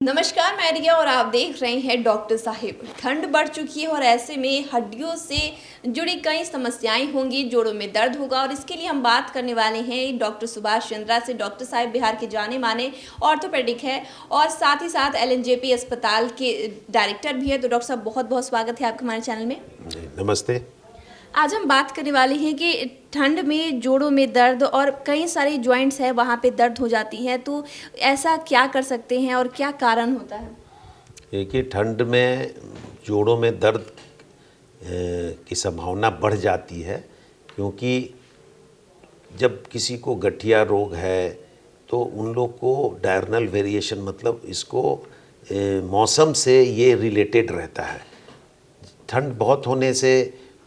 नमस्कार, मैं रिया और आप देख रहे हैं डॉक्टर साहिब। ठंड बढ़ चुकी है और ऐसे में हड्डियों से जुड़ी कई समस्याएं होंगी, जोड़ों में दर्द होगा और इसके लिए हम बात करने वाले हैं डॉक्टर सुभाष चंद्रा से। डॉक्टर साहिब बिहार के जाने माने ऑर्थोपेडिक है और साथ ही साथ एलएनजेपी अस्पताल के डायरेक्टर भी है। तो डॉक्टर साहब बहुत बहुत स्वागत है आपका हमारे चैनल में। नमस्ते। आज हम बात करने वाले हैं कि ठंड में जोड़ों में दर्द और कई सारे जॉइंट्स हैं वहाँ पे दर्द हो जाती हैं, तो ऐसा क्या कर सकते हैं और क्या कारण होता है? देखिए, ठंड में जोड़ों में दर्द की संभावना बढ़ जाती है, क्योंकि जब किसी को गठिया रोग है तो उन लोग को डायरनल वेरिएशन, मतलब इसको मौसम से ये रिलेटेड रहता है। ठंड बहुत होने से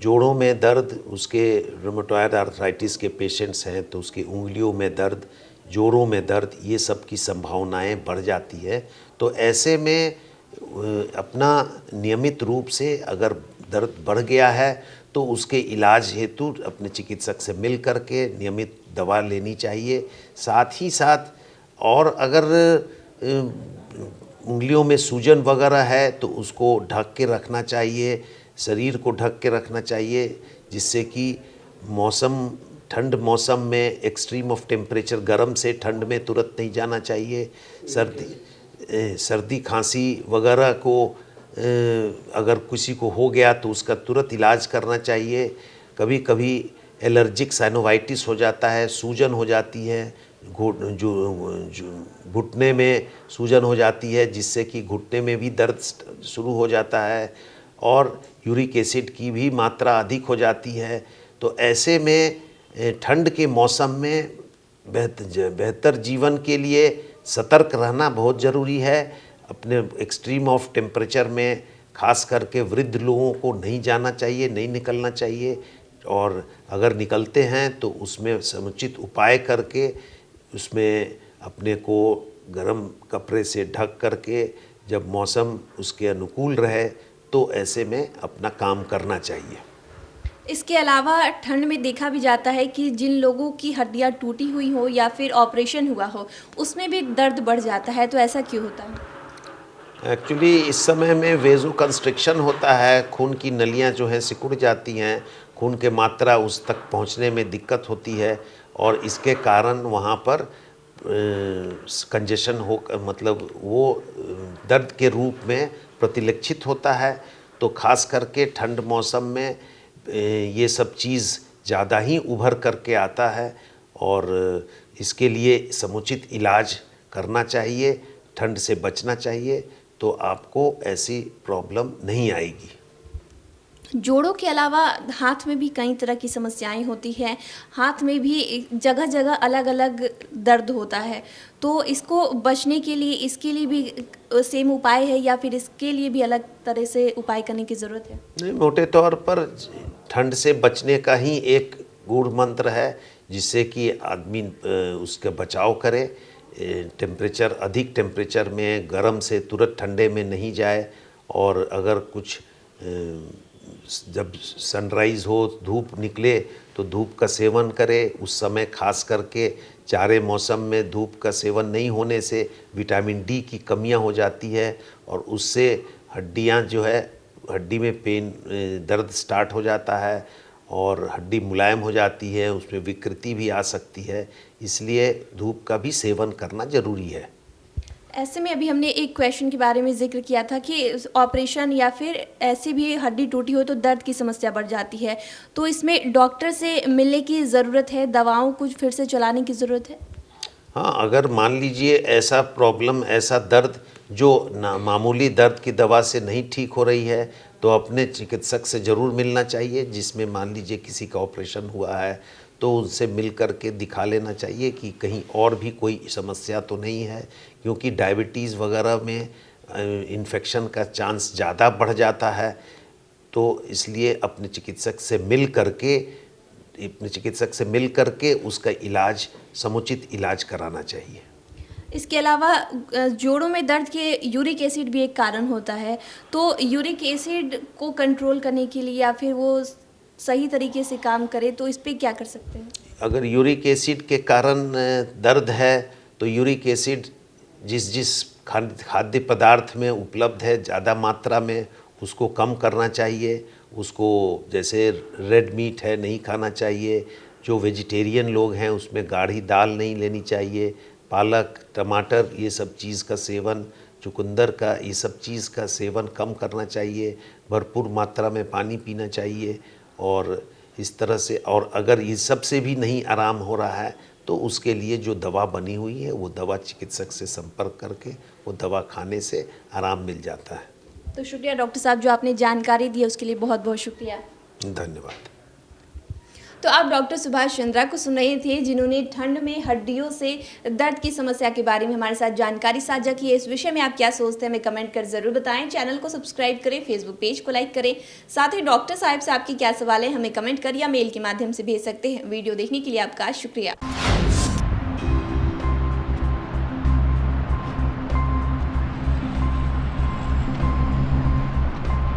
जोड़ों में दर्द, उसके रूमेटॉयड आर्थराइटिस के पेशेंट्स हैं तो उसकी उंगलियों में दर्द, जोड़ों में दर्द, ये सब की संभावनाएं बढ़ जाती है। तो ऐसे में अपना नियमित रूप से अगर दर्द बढ़ गया है तो उसके इलाज हेतु अपने चिकित्सक से मिल कर के नियमित दवा लेनी चाहिए। साथ ही साथ और अगर उंगलियों में सूजन वगैरह है तो उसको ढक के रखना चाहिए, शरीर को ढक के रखना चाहिए, जिससे कि ठंड मौसम में एक्सट्रीम ऑफ टेम्परेचर, गर्म से ठंड में तुरंत नहीं जाना चाहिए। सर्दी खांसी वगैरह को अगर किसी को हो गया तो उसका तुरंत इलाज करना चाहिए। कभी कभी एलर्जिक साइनोवाइटिस हो जाता है, सूजन हो जाती है, घुटने में सूजन हो जाती है, जिससे कि घुटने में भी दर्द शुरू हो जाता है और यूरिक एसिड की भी मात्रा अधिक हो जाती है। तो ऐसे में ठंड के मौसम में बेहतर जीवन के लिए सतर्क रहना बहुत ज़रूरी है। अपने एक्सट्रीम ऑफ टेम्परेचर में खास करके वृद्ध लोगों को नहीं जाना चाहिए, नहीं निकलना चाहिए, और अगर निकलते हैं तो उसमें समुचित उपाय करके उसमें अपने को गर्म कपड़े से ढक करके, जब मौसम उसके अनुकूल रहे तो ऐसे में अपना काम करना चाहिए। इसके अलावा ठंड में देखा भी जाता है कि जिन लोगों की हड्डियां टूटी हुई हो या फिर ऑपरेशन हुआ हो, उसमें भी दर्द बढ़ जाता है, तो ऐसा क्यों होता है? एक्चुअली इस समय में वेजो कंस्ट्रिक्शन होता है, खून की नलियां जो हैं सिकुड़ जाती हैं, खून के मात्रा उस तक पहुंचने में दिक्कत होती है और इसके कारण वहाँ पर कंजेशन हो, मतलब वो दर्द के रूप में प्रतिलक्षित होता है। तो खास करके ठंड मौसम में ये सब चीज़ ज़्यादा ही उभर करके आता है और इसके लिए समुचित इलाज करना चाहिए, ठंड से बचना चाहिए, तो आपको ऐसी प्रॉब्लम नहीं आएगी। जोड़ों के अलावा हाथ में भी कई तरह की समस्याएं होती हैं, हाथ में भी जगह जगह अलग अलग दर्द होता है, तो इसको बचने के लिए इसके लिए भी सेम उपाय है या फिर इसके लिए भी अलग तरह से उपाय करने की ज़रूरत है? नहीं, मोटे तौर पर ठंड से बचने का ही एक गूढ़ मंत्र है, जिससे कि आदमी उसका बचाव करे। अधिक टेम्परेचर में गर्म से तुरंत ठंडे में नहीं जाए, और अगर कुछ जब सनराइज़ हो, धूप निकले तो धूप का सेवन करे। उस समय खास करके जाड़े मौसम में धूप का सेवन नहीं होने से विटामिन डी की कमियां हो जाती है और उससे हड्डियां जो है, हड्डी में दर्द स्टार्ट हो जाता है और हड्डी मुलायम हो जाती है, उसमें विकृति भी आ सकती है। इसलिए धूप का भी सेवन करना ज़रूरी है। ऐसे में अभी हमने एक क्वेश्चन के बारे में जिक्र किया था कि ऑपरेशन या फिर ऐसे भी हड्डी टूटी हो तो दर्द की समस्या बढ़ जाती है, तो इसमें डॉक्टर से मिलने की ज़रूरत है, दवाओं को फिर से चलाने की ज़रूरत है? हाँ, अगर मान लीजिए ऐसा प्रॉब्लम, ऐसा दर्द जो मामूली दर्द की दवा से नहीं ठीक हो रही है, तो अपने चिकित्सक से ज़रूर मिलना चाहिए। जिसमें मान लीजिए किसी का ऑपरेशन हुआ है तो उनसे मिल कर के दिखा लेना चाहिए कि कहीं और भी कोई समस्या तो नहीं है, क्योंकि डायबिटीज़ वगैरह में इन्फेक्शन का चांस ज़्यादा बढ़ जाता है। तो इसलिए अपने चिकित्सक से मिल करके उसका इलाज, समुचित इलाज कराना चाहिए। इसके अलावा जोड़ों में दर्द के यूरिक एसिड भी एक कारण होता है, तो यूरिक एसिड को कंट्रोल करने के लिए या फिर वो सही तरीके से काम करे, तो इस पे क्या कर सकते हैं? अगर यूरिक एसिड के कारण दर्द है तो यूरिक एसिड जिस खाद्य पदार्थ में उपलब्ध है ज़्यादा मात्रा में, उसको कम करना चाहिए। उसको जैसे रेड मीट है नहीं खाना चाहिए। जो वेजिटेरियन लोग हैं उसमें गाढ़ी दाल नहीं लेनी चाहिए। पालक, टमाटर, ये सब चीज़ का सेवन, चुकंदर का, ये सब चीज़ का सेवन कम करना चाहिए। भरपूर मात्रा में पानी पीना चाहिए। और इस तरह से, और अगर ये सब से भी नहीं आराम हो रहा है तो उसके लिए जो दवा बनी हुई है वो दवा चिकित्सक से संपर्क करके वो दवा खाने से आराम मिल जाता है। तो शुक्रिया डॉक्टर साहब, जो आपने जानकारी दी है उसके लिए बहुत बहुत शुक्रिया। धन्यवाद। तो आप डॉक्टर सुभाष चंद्रा को सुन रहे थे, जिन्होंने ठंड में हड्डियों से दर्द की समस्या के बारे में हमारे साथ जानकारी साझा की है। इस विषय में आप क्या सोचते हैं हमें कमेंट कर जरूर बताएं। चैनल को सब्सक्राइब करें, फेसबुक पेज को लाइक करें। साथ ही डॉक्टर साहब से आपकी क्या सवाल है हमें कमेंट कर या मेल के माध्यम से भेज सकते हैं। वीडियो देखने के लिए आपका शुक्रिया।